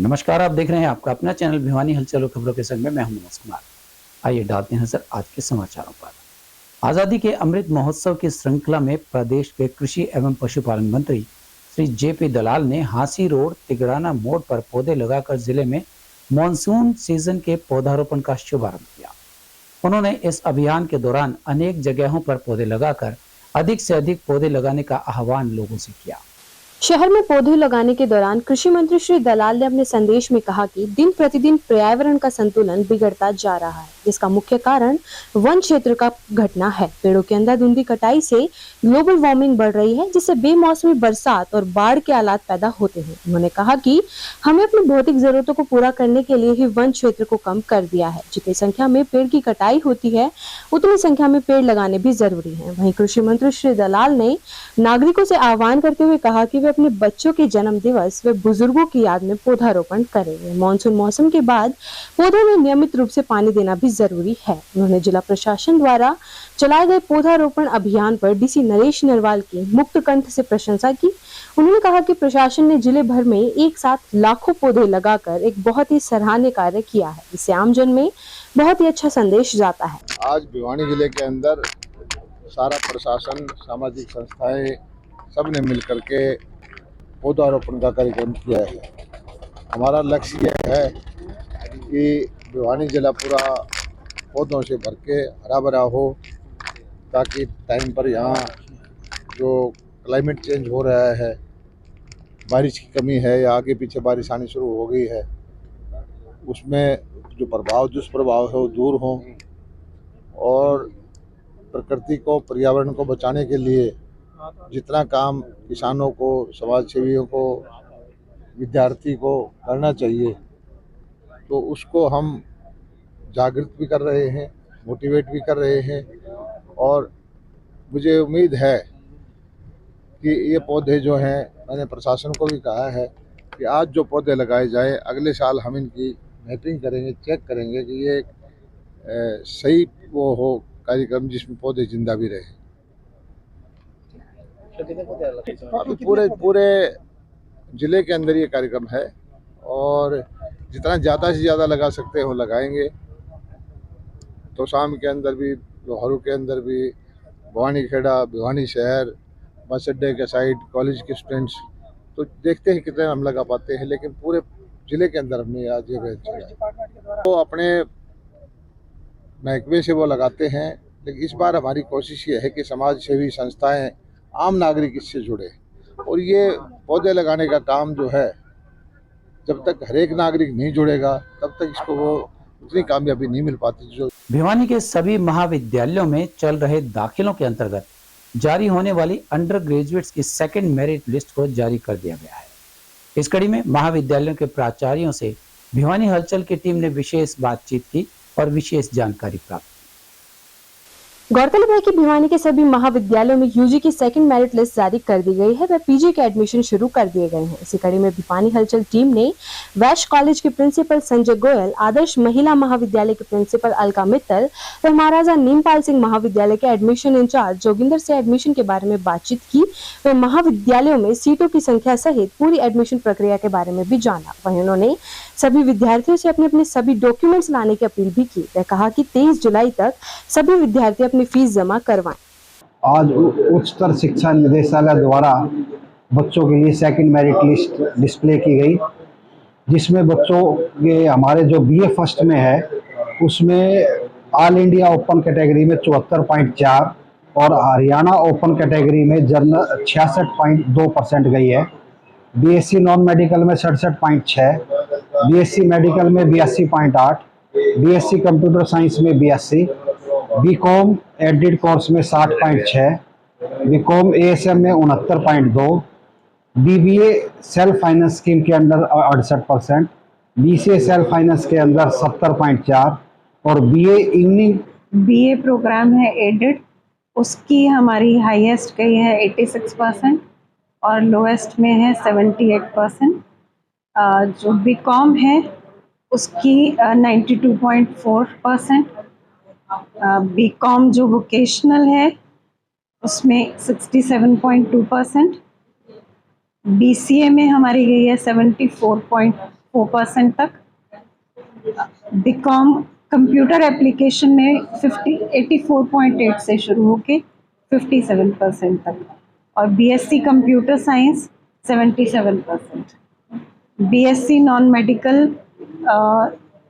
नमस्कार, आप देख रहे हैं आपका अपना चैनल भिवानी हलचल और खबरों के संग में मैं हूं मनोज कुमार। आइए डालते हैं नजर आज के समाचारों पर। आजादी के अमृत महोत्सव की श्रृंखला में प्रदेश के कृषि एवं पशुपालन मंत्री श्री जेपी दलाल ने हांसी रोड तिगड़ाना मोड़ पर पौधे लगाकर जिले में मानसून सीजन के पौधारोपण का शुभारंभ किया। उन्होंने इस अभियान के दौरान अनेक जगहों पर पौधे लगाकर अधिक से अधिक पौधे लगाने का आह्वान लोगों से किया। शहर में पौधे लगाने के दौरान कृषि मंत्री श्री दलाल ने अपने संदेश में कहा कि दिन प्रतिदिन पर्यावरण का संतुलन बिगड़ता जा रहा है, जिसका मुख्य कारण वन क्षेत्र का घटना है। पेड़ों की अंधाधुंधी कटाई से ग्लोबल वार्मिंग बढ़ रही है, जिससे बेमौसमी बरसात और बाढ़ के हालात पैदा होते हैं। उन्होंने कहा कि हमें अपनी भौतिक जरूरतों को पूरा करने के लिए ही वन क्षेत्र को कम कर दिया है। जितनी संख्या में पेड़ की कटाई होती है, उतनी संख्या में पेड़ लगाने भी जरूरी है। वहीं कृषि मंत्री श्री दलाल ने नागरिकों से आह्वान करते हुए कहा कि वे अपने बच्चों के जन्म दिवस व बुजुर्गों की याद में पौधारोपण करेंगे। मानसून मौसम के बाद पौधों में नियमित रूप से पानी देना भी जरूरी है। उन्होंने जिला प्रशासन द्वारा चलाए गए पौधारोपण अभियान पर डीसी नरेश नरवाल की मुक्त कंठ से प्रशंसा की। उन्होंने कहा कि प्रशासन ने जिले भर में एक साथ लाखों पौधे लगाकर एक बहुत ही सराहनीय कार्य किया है। इससे आमजन में बहुत ही अच्छा संदेश जाता है। आज भिवानी जिले के अंदर सारा प्रशासन, सामाजिक संस्थाएं सब ने मिलकर के पौधारोपण का कार्यक्रम किया है। हमारा लक्ष्य यह है कि भिवानी जिला पूरा पौधों से भर के हरा भरा हो, ताकि टाइम पर यहाँ जो क्लाइमेट चेंज हो रहा है, बारिश की कमी है या आगे पीछे बारिश आनी शुरू हो गई है, उसमें जो दुष्प्रभाव है वो दूर हो और प्रकृति को, पर्यावरण को बचाने के लिए जितना काम किसानों को, समाज सेवियों को, विद्यार्थी को करना चाहिए, तो उसको हम जागृत भी कर रहे हैं, मोटिवेट भी कर रहे हैं। और मुझे उम्मीद है कि ये पौधे जो हैं, मैंने प्रशासन को भी कहा है कि आज जो पौधे लगाए जाएं, अगले साल हम इनकी मैपिंग करेंगे, चेक करेंगे कि ये सही वो हो कार्यक्रम जिसमें पौधे जिंदा भी रहे। अभी पूरे जिले के अंदर ये कार्यक्रम है और जितना ज़्यादा से ज़्यादा लगा सकते हैं वो लगाएंगे। तो शाम के अंदर भी, लोहारू के अंदर भी, भवानी खेड़ा, भिवानी शहर, बस अड्डे के साइड, कॉलेज के स्टूडेंट्स, तो देखते हैं कितने हम लगा पाते हैं। लेकिन पूरे जिले के अंदर हमने आज ये तो अपने महकमे से वो लगाते हैं। लेकिन इस बार हमारी कोशिश ये है कि समाज सेवी संस्थाएं, आम नागरिक इससे जुड़े और ये पौधे लगाने का काम जो है, जब तक हर एक नागरिक नहीं जुड़ेगा तब तक इसको वो उतनी कामयाबी नहीं मिल पाती। जो भिवानी के सभी महाविद्यालयों में चल रहे दाखिलों के अंतर्गत जारी होने वाली अंडर ग्रेजुएट्स की सेकंड मेरिट लिस्ट को जारी कर दिया गया है। इस कड़ी में महाविद्यालयों के प्राचार्यों से भिवानी हलचल की टीम ने विशेष बातचीत की और विशेष जानकारी प्राप्त की। गौरतलब है कि भिवानी के सभी महाविद्यालयों में यूजी की सेकंड मेरिट लिस्ट जारी कर दी गई है व पीजी के एडमिशन शुरू कर दिए गए हैं। इसी कड़ी में भिवानी हलचल टीम ने वैश्य कॉलेज के प्रिंसिपल संजय गोयल, आदर्श महिला महाविद्यालय के प्रिंसिपल अलका मित्तल व महाराजा नीमपाल सिंह महाविद्यालय के एडमिशन इंचार्ज जोगिंदर से एडमिशन के बारे में बातचीत की व महाविद्यालयों में सीटों की संख्या सहित पूरी एडमिशन प्रक्रिया के बारे में भी जाना। वहीं उन्होंने सभी विद्यार्थियों से अपने सभी डॉक्यूमेंट्स लाने की अपील भी की। वह कहा कि 23 जुलाई तक सभी विद्यार्थी अपनी फीस जमा करवाएं। आज उच्चतर शिक्षा निदेशालय द्वारा बच्चों के लिए सेकंड मेरिट लिस्ट डिस्प्ले की गई, जिसमें बच्चों के हमारे जो बीए फर्स्ट में है उसमें ऑल इंडिया ओपन कैटेगरी में 74.4 और हरियाणा ओपन कैटेगरी में जनरल 66.2% गई है। बीएससी नॉन मेडिकल में 67.6, बीएससी मेडिकल में 82.8, बीएससी कंप्यूटर साइंस में 82, बीकॉम एडिड कोर्स में 60.6, बीकॉम एएसएम में 69.2, बीबीए सेल्फ फाइनेंस स्कीम के अंदर 68%, बीसीए सेल्फ फाइनेंस के अंदर 70.4 और बीए इवनिंग बीए प्रोग्राम है एडिड, उसकी हमारी हाईएस्ट गई है 86% और लोएस्ट में है 78%। जो बीकॉम है उसकी 92.4%, बीकॉम जो वोकेशनल है उसमें 67.2%, बीसीए में हमारी गई है 74.5 4% तक। बीकॉम कंप्यूटर एप्लीकेशन में 84.8 से शुरू होके 57% तक, और BSc computer science 77%, BSc non medical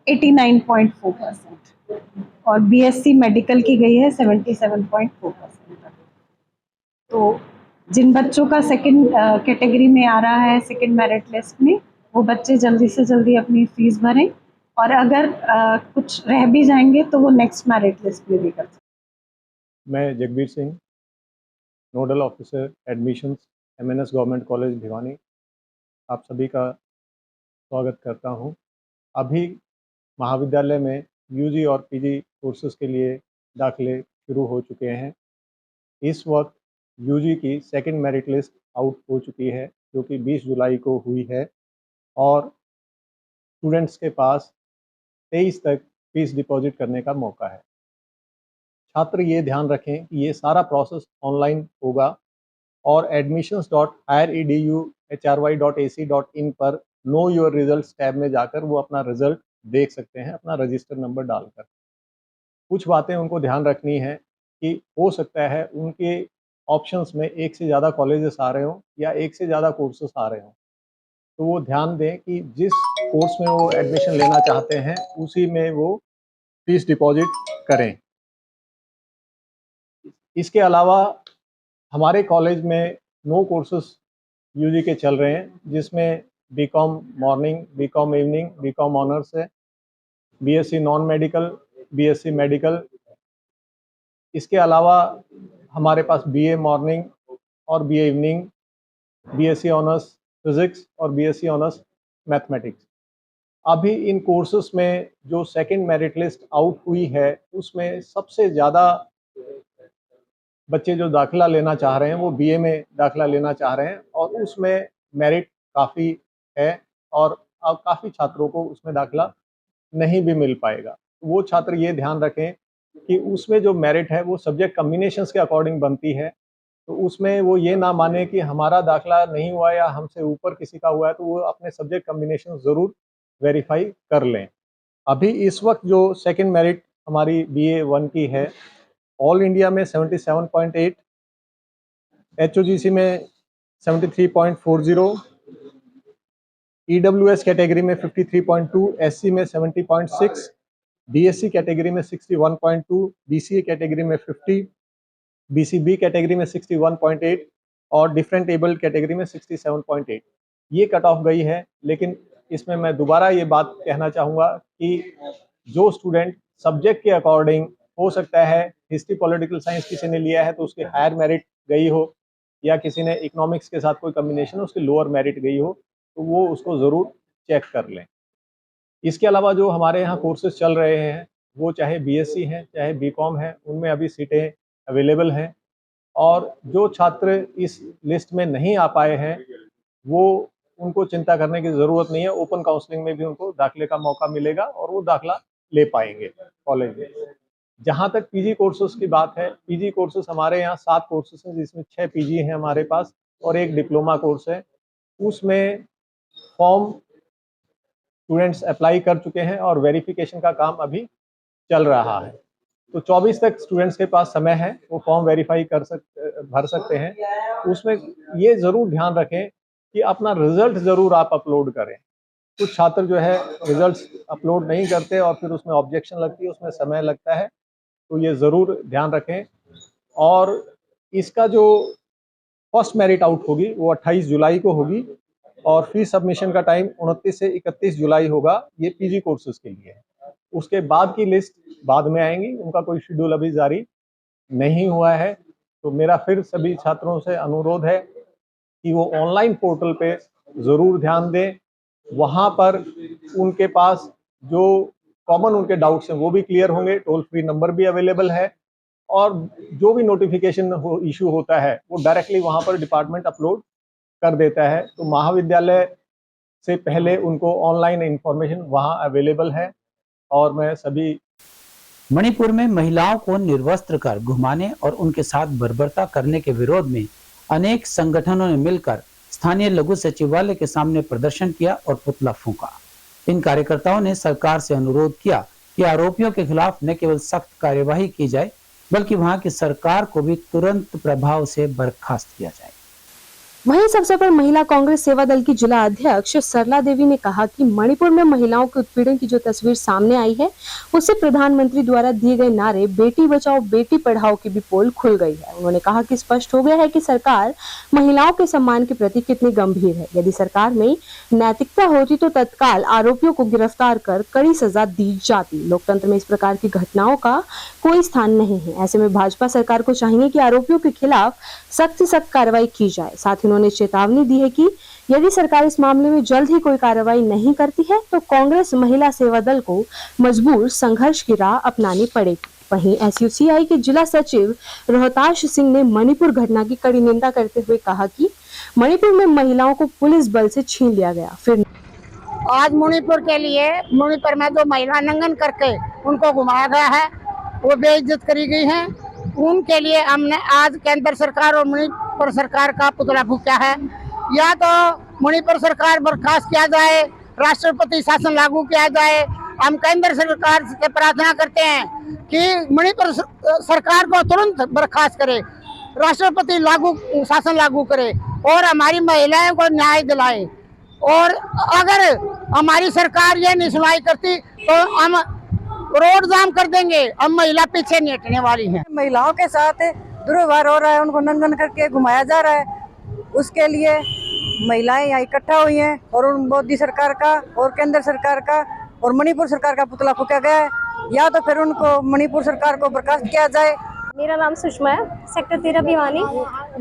89.4%, और बीएससी मेडिकल की गई है 77.4% तक। तो जिन बच्चों का सेकंड कैटेगरी में आ रहा है, सेकंड मेरिट लिस्ट में, वो बच्चे जल्दी से जल्दी अपनी फीस भरें, और अगर कुछ रह भी जाएंगे तो वो नेक्स्ट मेरिट लिस्ट में भी कर सकते हैं। मैं Jagbir Singh, nodal officer admissions, MNS government college Bhiwani, आप सभी का स्वागत करता हूं। अभी महाविद्यालय में यूजी और पीजी कोर्सेज के लिए दाखिले शुरू हो चुके हैं। इस वक्त यूजी की सेकंड मेरिट लिस्ट आउट हो चुकी है, जो कि 20 जुलाई को हुई है, और स्टूडेंट्स के पास 23 तक फीस डिपॉजिट करने का मौका है। छात्र ये ध्यान रखें कि ये सारा प्रोसेस ऑनलाइन होगा, और admissions.hiedu.hry.ac.in पर नो योर रिजल्ट्स टैब में जाकर वो अपना रिजल्ट देख सकते हैं, अपना रजिस्टर नंबर डालकर। कुछ बातें उनको ध्यान रखनी है कि हो सकता है उनके ऑप्शंस में एक से ज़्यादा कॉलेजेस आ रहे हों या एक से ज़्यादा कोर्सेस आ रहे हों, तो वो ध्यान दें कि जिस कोर्स में वो एडमिशन लेना चाहते हैं उसी में वो फीस डिपॉजिट करें। इसके अलावा हमारे कॉलेज में 9 कोर्सेस यूजी के चल रहे हैं, जिसमें BCom morning, BCom evening, BCom honours है, BSc non medical, BSc medical. इसके अलावा हमारे पास बीए मॉर्निंग और BA evening, BSc honours physics और बीएससी ऑनर्स मैथमेटिक्स। अभी इन कोर्सेस में जो सेकंड मेरिट लिस्ट आउट हुई है, उसमें सबसे ज़्यादा बच्चे जो दाखिला लेना चाह रहे हैं वो बीए में दाखिला लेना चाह रहे हैं, और उसमें मेरिट काफ़ी है, और अब काफ़ी छात्रों को उसमें दाखिला नहीं भी मिल पाएगा। वो छात्र ये ध्यान रखें कि उसमें जो मेरिट है वो सब्जेक्ट कम्बिनेशंस के अकॉर्डिंग बनती है, तो उसमें वो ये ना माने कि हमारा दाखिला नहीं हुआ या हमसे ऊपर किसी का हुआ है, तो वो अपने सब्जेक्ट कम्बिनेशन ज़रूर वेरीफाई कर लें। अभी इस वक्त जो सेकंड मेरिट हमारी BA 1 की है, ऑल इंडिया में 77.8, HOGC में 73.40, EWS कैटेगरी में 53.2, SC में 70.6, BSc कैटेगरी में 61.2, BCA कैटेगरी में 50, BCB कैटेगरी में 61.8 और डिफरेंट एबल्ड कैटेगरी में 67.8 ये कट ऑफ गई है। लेकिन इसमें मैं दोबारा ये बात कहना चाहूँगा कि जो स्टूडेंट सब्जेक्ट के अकॉर्डिंग, हो सकता है हिस्ट्री पॉलिटिकल साइंस किसी ने लिया है तो उसकी हायर मेरिट गई हो, या किसी ने इकोनॉमिक्स के साथ कोई कम्बिनेशन उसकी लोअर मेरिट गई हो, तो वो उसको ज़रूर चेक कर लें। इसके अलावा जो हमारे यहाँ कोर्सेज चल रहे हैं, वो चाहे BSc हैं चाहे BCom है, उनमें अभी सीटें अवेलेबल हैं, और जो छात्र इस लिस्ट में नहीं आ पाए हैं वो उनको चिंता करने की ज़रूरत नहीं है। ओपन काउंसलिंग में भी उनको दाखिले का मौका मिलेगा और वो दाखिला ले पाएंगे कॉलेज में। जहाँ तक पीजी कोर्सेज की बात है, पीजी कोर्सेज हमारे यहाँ 7 कोर्सेज हैं, जिसमें 6 पीजी हैं हमारे पास और 1 डिप्लोमा कोर्स है। उसमें फॉर्म स्टूडेंट्स अप्लाई कर चुके हैं और वेरिफिकेशन का काम अभी चल रहा है, तो 24 तक स्टूडेंट्स के पास समय है, वो फॉर्म वेरीफाई भर सकते हैं। उसमें ये ज़रूर ध्यान रखें कि अपना रिजल्ट ज़रूर आप अपलोड करें। कुछ छात्र जो है रिजल्ट्स अपलोड नहीं करते और फिर उसमें ऑब्जेक्शन लगती है, उसमें समय लगता है, तो ये ज़रूर ध्यान रखें। और इसका जो फर्स्ट मेरिट आउट होगी वो 28 जुलाई को होगी, और फी सबमिशन का टाइम 29 से 31 जुलाई होगा, ये पीजी कोर्सेज के लिए है। उसके बाद की लिस्ट बाद में आएंगी, उनका कोई शेड्यूल अभी जारी नहीं हुआ है। तो मेरा फिर सभी छात्रों से अनुरोध है कि वो ऑनलाइन पोर्टल पे ज़रूर ध्यान दें। वहाँ पर उनके पास जो कॉमन उनके डाउट्स हैं वो भी क्लियर होंगे, टोल फ्री नंबर भी अवेलेबल है, और जो भी नोटिफिकेशन इशू होता है वो डायरेक्टली वहाँ पर डिपार्टमेंट अपलोड कर देता है। तो महाविद्यालय से पहले उनको ऑनलाइन इंफॉर्मेशन वहाँ अवेलेबल है। और मैं सभी मणिपुर में महिलाओं को निर्वस्त्र कर घुमाने और उनके साथ बर्बरता करने के विरोध में अनेक संगठनों ने मिलकर स्थानीय लघु सचिवालय के सामने प्रदर्शन किया और पुतला फूंका। इन कार्यकर्ताओं ने सरकार से अनुरोध किया कि आरोपियों के खिलाफ न केवल सख्त कार्यवाही की जाए बल्कि वहां की सरकार को भी तुरंत प्रभाव से बर्खास्त किया जाए। वहीं इस अवसर पर महिला कांग्रेस सेवा दल की जिला अध्यक्ष सरला देवी ने कहा कि मणिपुर में महिलाओं के उत्पीड़न की जो तस्वीर सामने आई है उससे प्रधानमंत्री द्वारा दिए गए नारे बेटी बचाओ बेटी पढ़ाओ की भी पोल खुल गई है। उन्होंने कहा कि स्पष्ट हो गया है कि सरकार महिलाओं के सम्मान के प्रति कितनी गंभीर है। यदि सरकार में नैतिकता होती तो तत्काल आरोपियों को गिरफ्तार कर कड़ी सजा दी जाती। लोकतंत्र में इस प्रकार की घटनाओं का कोई स्थान नहीं है। ऐसे में भाजपा सरकार को चाहिए कि आरोपियों के खिलाफ सख्त से सख्त कार्रवाई की जाए। साथ ही उन्होंने चेतावनी दी है कि यदि सरकार इस मामले में जल्द ही कोई कार्रवाई नहीं करती है तो कांग्रेस महिला सेवा दल को मजबूर संघर्ष की राह अपनानी पड़ेगी। वहीं एसयूसीआई के जिला सचिव रोहताश सिंह ने मणिपुर घटना की कड़ी निंदा करते हुए कहा कि मणिपुर में महिलाओं को पुलिस बल से छीन लिया गया। फिर आज मणिपुर के लिए मणिपुर में जो महिला नंगन करके उनको घुमाया गया है, वो बेइज्जत करी गई है, उनके लिए हमने आज केंद्र सरकार और मणिपुर सरकार का पुतला फूंका है। या तो मणिपुर सरकार बर्खास्त किया जाए, राष्ट्रपति शासन लागू किया जाए। हम केंद्र सरकार से प्रार्थना करते हैं कि मणिपुर सरकार को तुरंत बर्खास्त करे, राष्ट्रपति शासन लागू करे और हमारी महिलाओं को न्याय दिलाए। और अगर हमारी सरकार ये नहीं सुनवाई करती तो हम रोड जाम कर देंगे। हम महिला पीछे नहीं हटने वाली हैं। महिलाओं के साथ दुर्व्यवहार हो रहा है, उनको नंगन करके घुमाया जा रहा है। उसके लिए महिलाएं यहाँ इकट्ठा हुई हैं और उन मोदी सरकार का और केंद्र सरकार का और मणिपुर सरकार का पुतला फूंका गया है। या तो फिर उनको मणिपुर सरकार को बर्खास्त किया जाए। मेरा नाम सुषमा है, सेक्टर 13 भिवानी।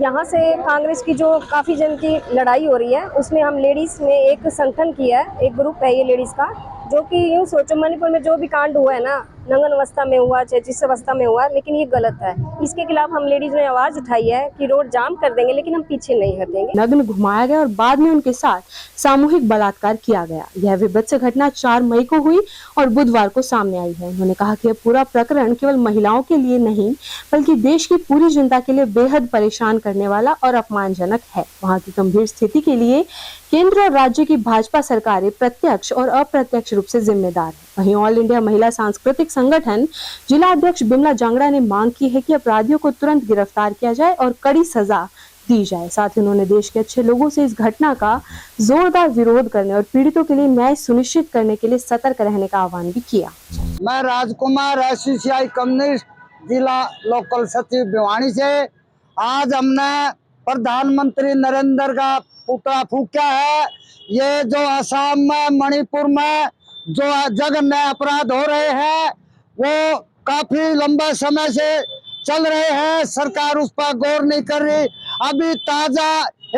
यहाँ से कांग्रेस की जो काफ़ी जन की लड़ाई हो रही है उसमें हम लेडीज़ ने एक संगठन किया है, एक ग्रुप है ये लेडीज़ का, जो कि यूँ सोचो मणिपुर में जो भी कांड हुआ है ना, नंगन अवस्था में हुआ चाहे जिस अवस्था में हुआ, लेकिन ये गलत है। इसके खिलाफ हम लेडीज ने आवाज उठाई है कि रोड जाम कर देंगे, लेकिन हम पीछे नहीं हटेंगे। नग्न घुमाया गया और बाद में उनके साथ सामूहिक बलात्कार किया गया। यह विभत्स घटना 4 मई को हुई और बुधवार को सामने आई है। उन्होंने कहा कि यह पूरा प्रकरण केवल महिलाओं के लिए नहीं बल्कि देश की पूरी जनता के लिए बेहद परेशान करने वाला और अपमानजनक है। वहाँ की गंभीर स्थिति के लिए केंद्र और राज्य की भाजपा सरकारें प्रत्यक्ष और अप्रत्यक्ष रूप से जिम्मेदार है। वहीं ऑल इंडिया महिला सांस्कृतिक संगठन जिला अध्यक्ष बिमला जांगड़ा ने मांग की है कि अपराधियों को तुरंत गिरफ्तार किया जाए और कड़ी सजा दी जाए। साथ ही उन्होंने देश के अच्छे लोगों से इस घटना का जोरदार विरोध करने और पीड़ितों के लिए न्याय सुनिश्चित करने के लिए सतर्क रहने का आह्वान भी किया। मैं राजकुमार, एसयूसीआई कम्युनिस्ट जिला लोकल सचिव भिवानी से। आज हमने प्रधानमंत्री नरेंद्र का पुतला फूंका है। ये जो असम में, मणिपुर में जो जघन्य अपराध हो रहे हैं वो काफी लंबा समय से चल रहे हैं, सरकार उस पर गौर नहीं कर रही। अभी ताजा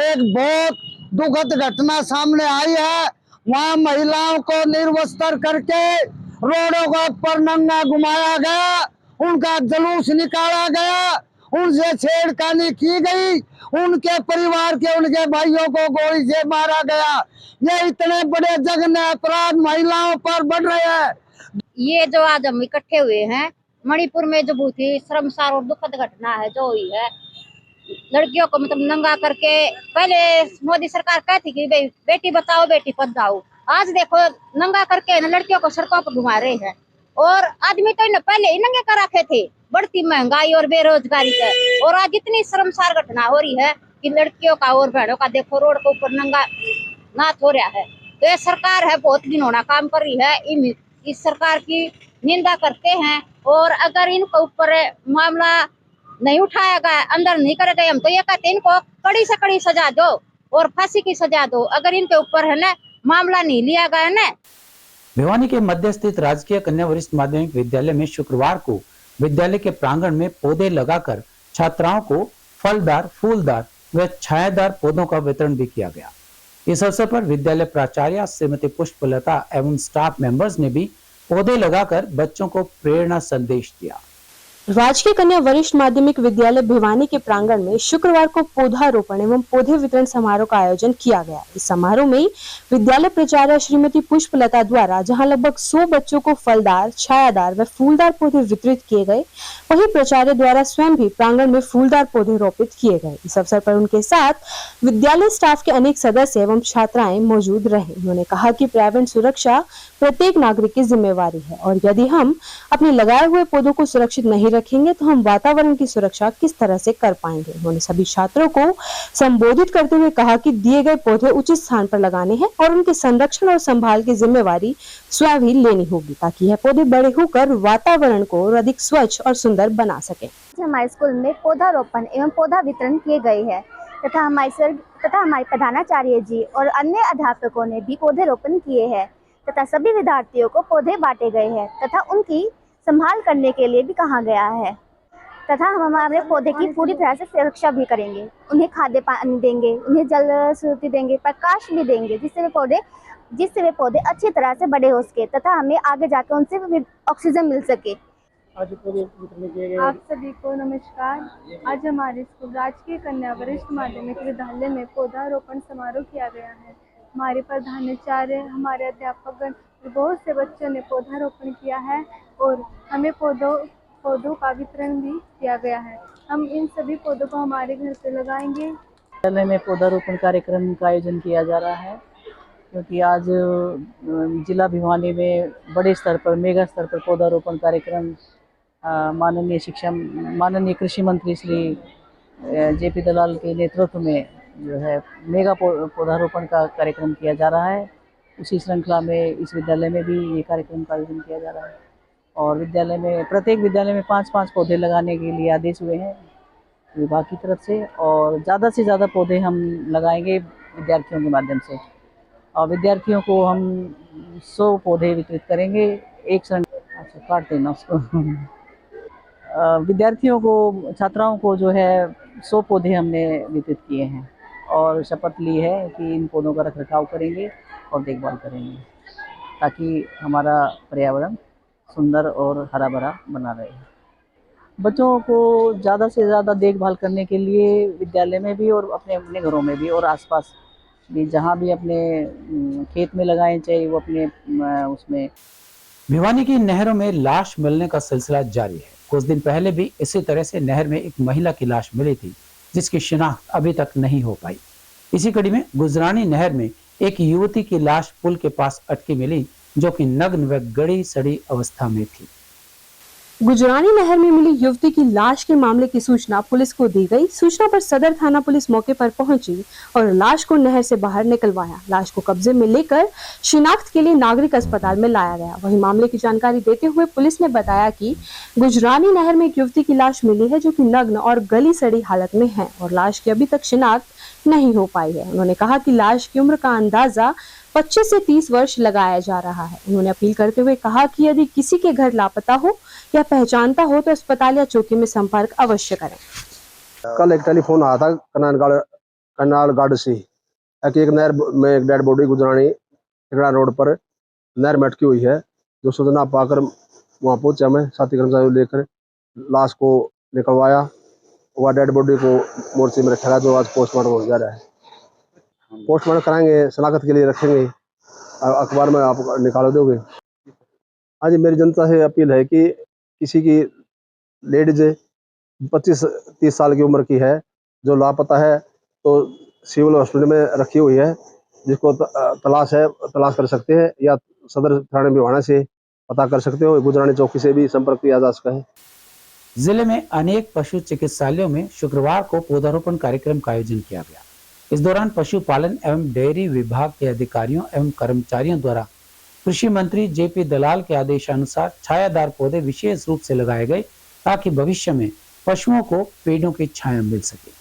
एक बहुत दुखद घटना सामने आई है, वहाँ महिलाओं को निर्वस्त्र करके रोडों को पर नंगा घुमाया गया, उनका जुलूस निकाला गया, उनसे छेड़खानी की गई, उनके परिवार के उनके भाइयों को गोली से मारा गया। ये इतने बड़े जघन्य अपराध महिलाओं पर बढ़ रहे हैं। ये जो आज हम इकट्ठे हुए हैं मणिपुर में, जो बहुत ही शर्मसार और दुखद घटना है जो हुई है, लड़कियों को मतलब नंगा करके, पहले मोदी सरकार कहती कि बेटी बचाओ बेटी पढ़ाओ, आज देखो नंगा करके लड़कियों को सड़कों पर घुमा रहे हैं। और आदमी तो पहले ही नंगे कर रखे थे, बढ़ती महंगाई और बेरोजगारी है, और आज इतनी शर्मसार घटना हो रही है कि लड़कियों का और बहनों का देखो रोड के ऊपर नंगा नाच हो रहा है। तो ये सरकार है बहुत घिनौना काम कर रही है। इस सरकार की निंदा करते हैं और अगर इनके ऊपर मामला नहीं उठाया गया, अंदर नहीं करे गए, हम तो ये कहते हैं इनको कड़ी से कड़ी सजा दो और फांसी की सजा दो। अगर इनके ऊपर है ना मामला नहीं लिया गया ना। भिवानी के मध्य स्थित राजकीय कन्या वरिष्ठ माध्यमिक विद्यालय में शुक्रवार को विद्यालय के प्रांगण में पौधे लगाकर छात्राओं को फलदार, फूलदार व छायादार पौधों का वितरण भी किया गया। इस अवसर पर विद्यालय प्राचार्य श्रीमती पुष्पलता एवं स्टाफ मेंबर्स ने भी पौधे लगाकर बच्चों को प्रेरणा संदेश दिया। राजकीय कन्या वरिष्ठ माध्यमिक विद्यालय भिवानी के प्रांगण में शुक्रवार को पौधारोपण एवं पौधे वितरण समारोह का आयोजन किया गया। इस समारोह में विद्यालय प्राचार्य श्रीमती पुष्पलता द्वारा जहां लगभग 100 बच्चों को फलदार, छायादार व फूलदार पौधे वितरित किए गए, वहीं प्राचार्य द्वारा स्वयं भी प्रांगण में फूलदार पौधे रोपित किए गए। इस अवसर पर उनके साथ विद्यालय स्टाफ के अनेक सदस्य एवं छात्राएं मौजूद रहे। उन्होंने कहा कि पर्यावरण सुरक्षा प्रत्येक नागरिक की जिम्मेवारी है और यदि हम अपने लगाए हुए पौधों को सुरक्षित नहीं रखेंगे तो हम वातावरण की सुरक्षा किस तरह से कर पाएंगे। उन्होंने सभी छात्रों को संबोधित करते हुए कहा कि दिए गए पौधे उचित स्थान पर लगाने हैं और उनके संरक्षण और संभाल की जिम्मेवारी स्वयं ही लेनी होगी ताकि यह पौधे बड़े होकर वातावरण को और अधिक स्वच्छ और सुंदर बना सके। हमारे स्कूल में पौधारोपण एवं पौधा वितरण किए गए हैं तथा हमारे प्रधानाचार्य जी और अन्य अध्यापकों ने भी पौधे रोपण किए हैं तथा सभी विद्यार्थियों को पौधे बांटे गए हैं तथा उनकी संभाल करने के लिए भी कहा गया है तथा हम हमारे पौधे की पूरी तरह से सुरक्षा भी करेंगे। उन्हें खाद्य पानी देंगे, उन्हें जल स्रोत देंगे, प्रकाश भी देंगे जिससे वे पौधे अच्छी तरह से बड़े हो सके तथा हमें आगे जाकर उनसे ऑक्सीजन मिल सके। आप सभी को नमस्कार। आज हमारे स्कूल राजकीय कन्या वरिष्ठ माध्यमिक विद्यालय में पौधारोपण समारोह किया गया है। हमारे प्रधानाचार्य, हमारे अध्यापकगण, बहुत से बच्चों ने पौधारोपण किया है और हमें पौधों का वितरण भी किया गया है। हम इन सभी पौधों को हमारे घर पे लगाएंगे। विद्यालय में पौधारोपण कार्यक्रम का आयोजन किया जा रहा है क्योंकि आज जिला भिवानी में बड़े स्तर पर, मेगा स्तर पर पौधारोपण कार्यक्रम माननीय कृषि मंत्री श्री जेपी दलाल के नेतृत्व में जो है मेगा पौधारोपण का कार्यक्रम किया जा रहा है। उसी श्रृंखला में इस विद्यालय में भी ये कार्यक्रम का आयोजन किया जा रहा है और प्रत्येक विद्यालय में 5-5 पौधे लगाने के लिए आदेश हुए हैं विभाग की तरफ से और ज़्यादा से ज़्यादा पौधे हम लगाएंगे विद्यार्थियों के माध्यम से और विद्यार्थियों को हम 100 पौधे वितरित करेंगे। एक श्रृंखला काट देना उसको विद्यार्थियों को, छात्राओं को जो है 100 पौधे हमने वितरित किए हैं और शपथ ली है कि इन पौधों का रखरखाव करेंगे और देखभाल करेंगे ताकि हमारा पर्यावरण सुंदर और हरा भरा बना रहे। बच्चों को ज़्यादा से ज़्यादा देखभाल करने के लिए विद्यालय में भी और अपने घरों में भी और आसपास भी जहाँ भी अपने खेत में लगाएं, चाहे वो अपने उसमें। भिवानी की नहरों में लाश मिलने का सिलसिला जारी है। कुछ दिन पहले भी इसी तरह से नहर में एक महिला की लाश मिली थी जिसकी शिनाख्त अभी तक नहीं हो पाई। इसी कड़ी में गुजरानी नहर में एक युवती की लाश पुल के पास अटकी मिली जो कि नग्न व गड़ी सड़ी अवस्था में थी। गुजरानी नहर में मिली युवती की लाश के मामले की सूचना पुलिस को दी गई। सूचना पर सदर थाना पुलिस मौके पर पहुंची और लाश को नहर से बाहर निकलवाया। लाश को कब्जे में लेकर शिनाख्त के लिए नागरिक अस्पताल में लाया गया। वहीं मामले की जानकारी देते हुए पुलिस ने बताया कि गुजरानी नहर में एक युवती की लाश मिली है जो कि नग्न और गली सड़ी हालत में है और लाश की अभी तक शिनाख्त नहीं हो पाई है। उन्होंने कहा कि लाश की उम्र का अंदाजा 25 से 30 वर्ष लगाया जा रहा है। उन्होंने अपील करते हुए कहा कि यदि किसी के घर लापता हो या पहचानता हो तो अस्पताल या चौकी में संपर्क अवश्य करें। कल एक टेलीफोन आया था कनालगढ़ से एक नहर में एक डेड बॉडी गुजरानी टिकड़ा रोड पर नहर में अटकी हुई है। जो सूचना पाकर वहाँ पहुंचा, मैं साथी कर्मचारी लेकर लाश को निकलवाया। वह डेड बॉडी को मोर्चे में रखा जो आज पोस्टमार्टम हो जा रहा है। पोस्टमार्टम कराएंगे, शनाख्त के लिए रखेंगे, अखबार में आप निकाल दोगे। आज मेरी जनता से अपील है कि किसी की लेडीज 25-30 साल की उम्र की है जो लापता है तो सिविल हॉस्पिटल में रखी हुई है, जिसको तलाश कर सकते हैं या सदर थाने भिवानी से पता कर सकते हो। गुजरानी चौकी से भी संपर्क किया जा सकता है। जिले में अनेक पशु चिकित्सालयों में शुक्रवार को पौधारोपण कार्यक्रम का आयोजन किया गया। इस दौरान पशुपालन एवं डेयरी विभाग के अधिकारियों एवं कर्मचारियों द्वारा कृषि मंत्री जेपी दलाल के आदेशानुसार छायादार पौधे विशेष रूप से लगाए गए ताकि भविष्य में पशुओं को पेड़ों की छाया मिल सके।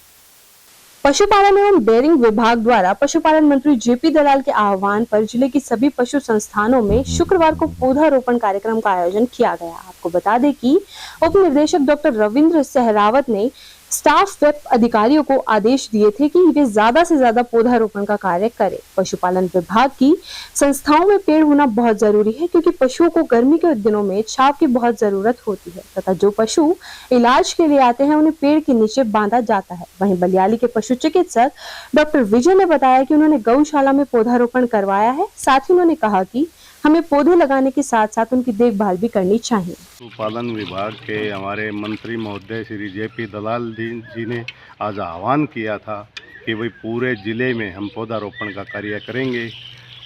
पशुपालन एवं डेयरिंग विभाग द्वारा पशुपालन मंत्री जेपी दलाल के आह्वान पर जिले की सभी पशु संस्थानों में शुक्रवार को पौधारोपण कार्यक्रम का आयोजन किया गया। आपको बता दें कि उप निदेशक डॉक्टर रविंद्र सहरावत ने स्टाफ वेब अधिकारियों को आदेश दिए थे कि वे ज्यादा से ज्यादा पौधारोपण का कार्य करें। पशुपालन विभाग की संस्थाओं में पेड़ होना बहुत जरूरी है, क्योंकि पशुओं को गर्मी के दिनों में छांव की बहुत जरूरत होती है तथा जो पशु इलाज के लिए आते हैं उन्हें पेड़ के नीचे बांधा जाता है। वहीं बलियाली के पशु चिकित्सक डॉक्टर विजय ने बताया कि उन्होंने गौशाला में पौधारोपण करवाया है। साथ ही उन्होंने कहा कि हमें पौधे लगाने के साथ साथ उनकी देखभाल भी करनी चाहिए। पशुपालन विभाग के हमारे मंत्री महोदय श्री JP दलाल जी ने आज आह्वान किया था कि भाई पूरे ज़िले में हम पौधारोपण का कार्य करेंगे।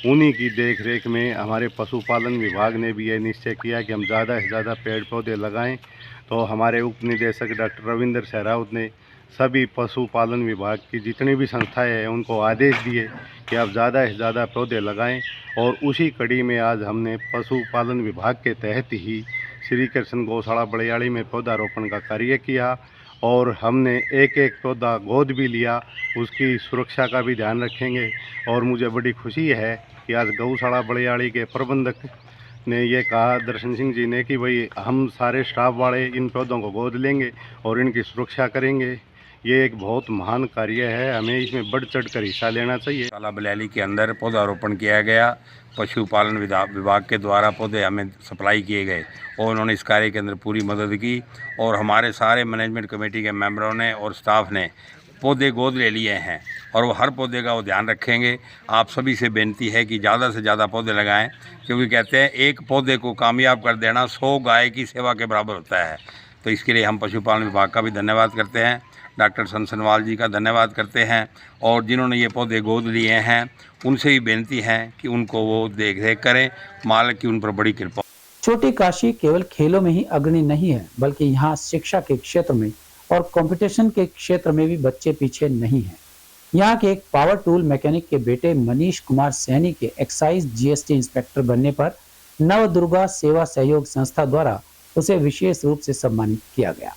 उन्हीं की देखरेख में हमारे पशुपालन विभाग ने भी ये निश्चय किया कि हम ज़्यादा से ज़्यादा पेड़ पौधे लगाएं। तो हमारे उप निदेशक डॉक्टर रविंद्र सहरावत ने सभी पशुपालन विभाग की जितनी भी संस्थाएं हैं उनको आदेश दिए कि आप ज़्यादा से ज़्यादा पौधे लगाएं। और उसी कड़ी में आज हमने पशुपालन विभाग के तहत ही श्री कृष्ण गौशाला बलियाली में पौधारोपण का कार्य किया और हमने एक एक पौधा गोद भी लिया। उसकी सुरक्षा का भी ध्यान रखेंगे। और मुझे बड़ी खुशी है कि आज गौशाला बलियाली के प्रबंधक ने ये कहा, दर्शन सिंह जी ने, कि भाई हम सारे स्टाफ वाले इन पौधों को गोद लेंगे और इनकी सुरक्षा करेंगे। ये एक बहुत महान कार्य है, हमें इसमें बढ़ चढ़ कर हिस्सा लेना चाहिए। गौशाला बलियाली के अंदर पौधारोपण किया गया। पशुपालन विभाग के द्वारा पौधे हमें सप्लाई किए गए और उन्होंने इस कार्य के अंदर पूरी मदद की। और हमारे सारे मैनेजमेंट कमेटी के मेंबरों ने और स्टाफ ने पौधे गोद ले लिए हैं और वो हर पौधे का वो ध्यान रखेंगे। आप सभी से बेनती है कि ज़्यादा से ज़्यादा पौधे लगाएं, क्योंकि कहते हैं एक पौधे को कामयाब कर देना 100 गाय की सेवा के बराबर होता है। तो इसके लिए हम पशुपालन विभाग का भी धन्यवाद करते हैं, डॉक्टर सनसनवाल जी का धन्यवाद करते हैं। और जिन्होंने ये पौधे गोद लिए हैं उनसे भी बेनती है कि उनको वो देख रेख करें। मालिक की उन पर बड़ी कृपा। छोटी काशी केवल खेलों में ही अग्रणी नहीं है, बल्कि यहाँ शिक्षा के क्षेत्र में और कंपटीशन के क्षेत्र में भी बच्चे पीछे नहीं हैं। यहाँ के एक पावर टूल मैकेनिक के बेटे मनीष कुमार सैनी के एक्साइज GST इंस्पेक्टर बनने पर नवदुर्गा सेवा सहयोग संस्था द्वारा उसे विशेष रूप से सम्मानित किया गया।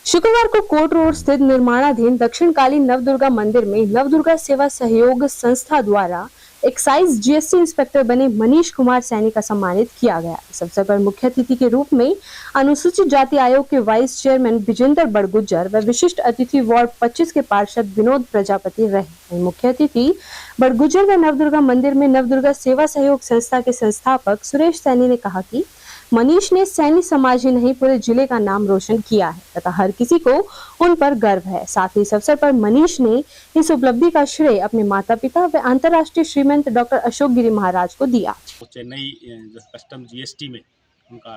शुक्रवार को कोट रोड स्थित निर्माणाधीन दक्षिणकाली नवदुर्गा मंदिर में नवदुर्गा सेवा सहयोग संस्था द्वारा एक्साइज GST इंस्पेक्टर बने मनीष कुमार सैनी का सम्मानित किया गया। इस अवसर पर मुख्य अतिथि के रूप में अनुसूचित जाति आयोग के वाइस चेयरमैन विजेंद्र बड़गुज्जर व विशिष्ट अतिथि वार्ड 25 के पार्षद विनोद प्रजापति रहे। मुख्य अतिथि बड़गुज्जर व नवदुर्गा मंदिर में नवदुर्गा सेवा सहयोग संस्था के संस्थापक सुरेश सैनी ने कहा कि मनीष ने सैनी समाज ही नहीं पूरे जिले का नाम रोशन किया है तथा हर किसी को उन पर गर्व है। साथ ही इस अवसर पर मनीष ने इस उपलब्धि का श्रेय अपने माता पिता व अंतर्राष्ट्रीय श्रीमंत डॉक्टर अशोक गिरी महाराज को दिया। चेन्नई जो कस्टम GST में उनका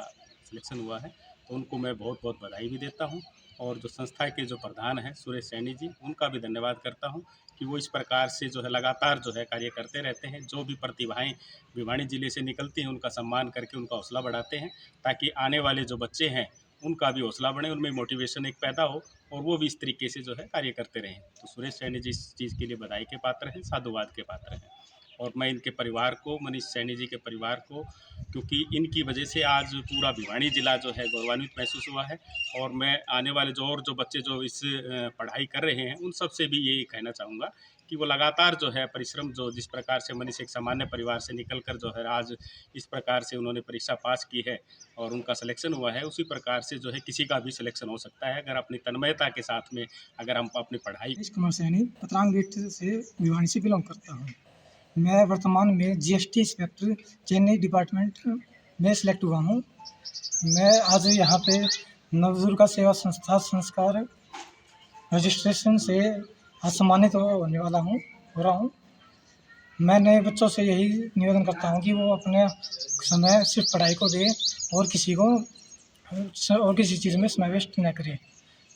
सिलेक्शन हुआ है, तो उनको मैं बहुत बहुत बधाई भी देता हूँ। और जो संस्था के जो प्रधान हैं सुरेश सैनी जी, उनका भी धन्यवाद करता हूँ कि वो इस प्रकार से जो है लगातार जो है कार्य करते रहते हैं। जो भी प्रतिभाएं भिवानी जिले से निकलती हैं उनका सम्मान करके उनका हौसला बढ़ाते हैं, ताकि आने वाले जो बच्चे हैं उनका भी हौसला बढ़े, उनमें मोटिवेशन एक पैदा हो और वो भी इस तरीके से जो है कार्य करते रहें। तो सुरेश सैनी जी इस चीज़ के लिए बधाई के पात्र हैं, साधुवाद के पात्र हैं। और मैं इनके परिवार को, मनीष सैनी जी के परिवार को, क्योंकि इनकी वजह से आज पूरा भिवानी जिला जो है गौरवान्वित महसूस हुआ है। और मैं आने वाले जो बच्चे जो इस पढ़ाई कर रहे हैं उन सब से भी यही कहना चाहूँगा कि वो लगातार जो है परिश्रम, जो जिस प्रकार से मनीष एक सामान्य परिवार से निकलकर जो है आज इस प्रकार से उन्होंने परीक्षा पास की है और उनका सिलेक्शन हुआ है, उसी प्रकार से जो है किसी का भी सिलेक्शन हो सकता है अगर अपनी तन्मयता के साथ में अगर हम अपनी पढ़ाई। मनीष कुमार सैनी पतरांग गेट से भिवानी से बिलोंग करता हूँ। मैं वर्तमान में GST इंस्पेक्टर चेन्नई डिपार्टमेंट में सिलेक्ट हुआ हूँ। मैं आज यहाँ पे नवदुर्गा सेवा संस्था संस्कार रजिस्ट्रेशन से आज सम्मानित होने वाला हूँ, हो रहा हूँ। मैं नए बच्चों से यही निवेदन करता हूँ कि वो अपने समय सिर्फ पढ़ाई को दें और किसी चीज़ में समय वेस्ट न करें,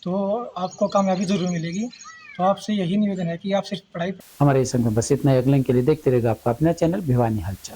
तो आपको कामयाबी ज़रूर मिलेगी। तो आपसे यही निवेदन है कि आप सिर्फ पढ़ाई। हमारे इस अंक में बस इतना ही। अगले के लिए देखते रहेगा आपका अपना चैनल भिवानी हलचल।